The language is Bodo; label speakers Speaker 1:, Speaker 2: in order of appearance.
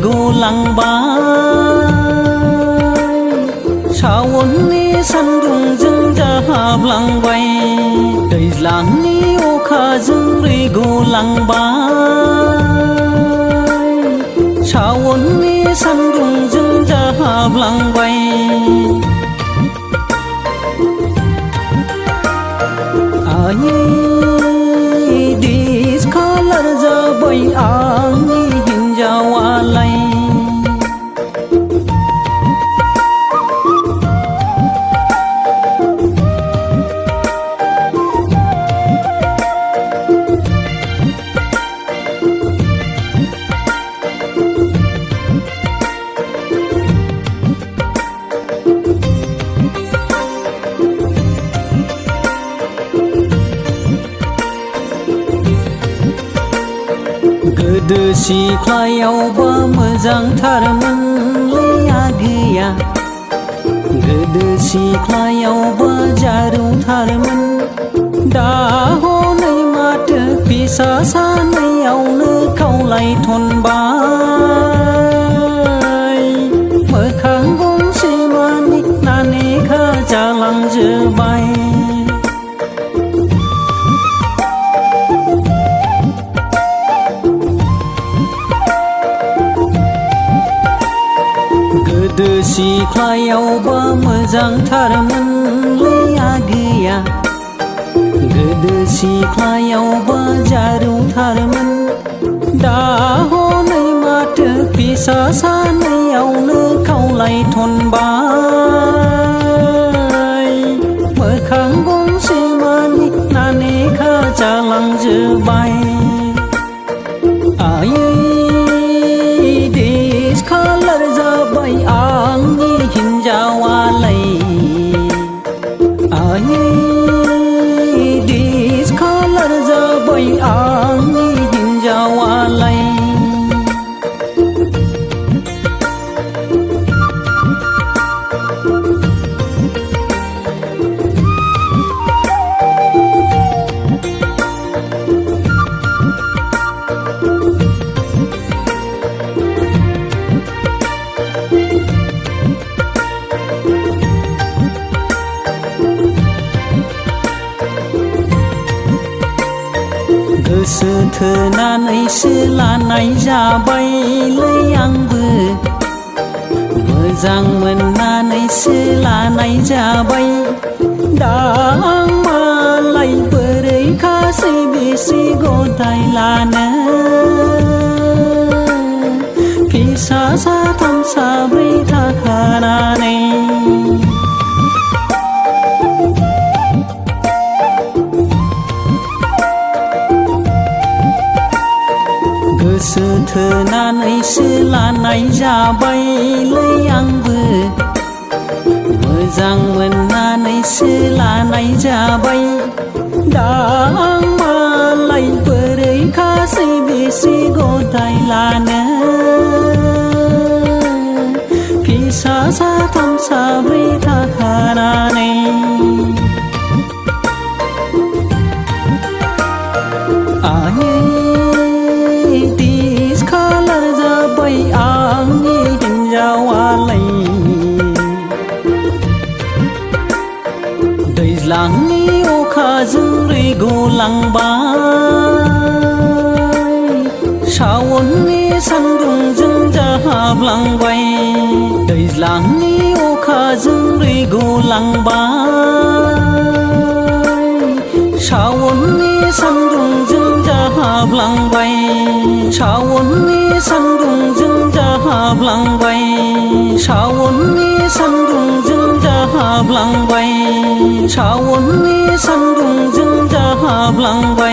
Speaker 1: गलांबाय सावननि सान्दुंजों जाहाबलांबाय दैज्लांनि अखाजों गलांबाय सावननि सान्दुंजों जाहाबलांबाय आयै डिसकालार जाबाय आंनि हिन्जावालाय गोदो सिख्लायावबा मोजांथारमोनलै आगैया गोदो सिख्लायावबा जारौथारमोन दा हनै माथो फिसा सानैयावनो खावलायथनबाय मोखां गंसे मानि नानेखा जालांजोबाय गोदो सिख्लायावबा मोजांथारमोनलै आगैया गोदो सिख्लायावबा जारौथारमोन दा हनै माथो फिसा सानैयावनो खावलायथनबाय मोखां गंसे मानि नानेखा जालांजोबाय आयै डिसकालार जाबाय आंनि हिन्जावालाय आयै डिसकालार जाबाय आंनि हिन्जावालाय गोसो थोनानैसो लानाय जाबायलै आंबो मोजां मोननानैसो लानाय जाबाय दा आं मालाय बोरै खासै बेसे गदाय लानो फिसा साथाम साब्रै थाखानानै गोसो थोनानैसो लानाय जाबायलै आंबो मोजां मोननानैसो लानाय जाबाय दा आं मालाय बोरै खासै बेसे गदाय लानो फिसा साथाम साब्रै थाखानानै आयै डिसकालार जाबाय आंनि हिन्जावालाय दैज्लांनि अखाजों गलांबाय सावननि सान्दुंजों जाहाबलांबाय दैज्लांनि अखाजों गलांबाय सावननि सान्दुंजों जाहाबलांबाय सावननि सान्दुंजों जाहाबलांबाय सावननि सान्दुंजों जाहाबलांबाय सावननि सान्दुंजों जाहाबलांबाय